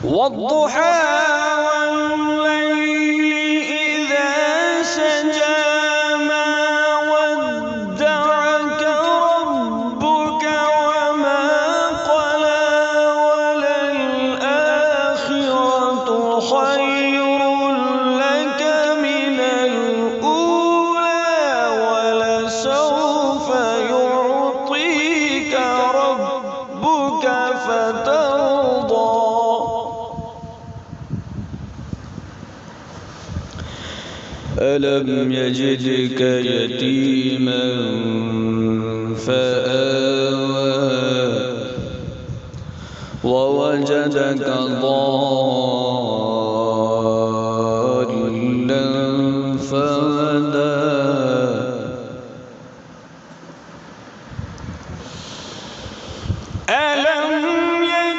والضحى والليل إذا سجى ما ودعك ربك وما قلى وللآخرة خير لك من الأولى ولسوف يعطيك ربك فترضى ألم يجدك يتيما فآوى ووجدك ضالا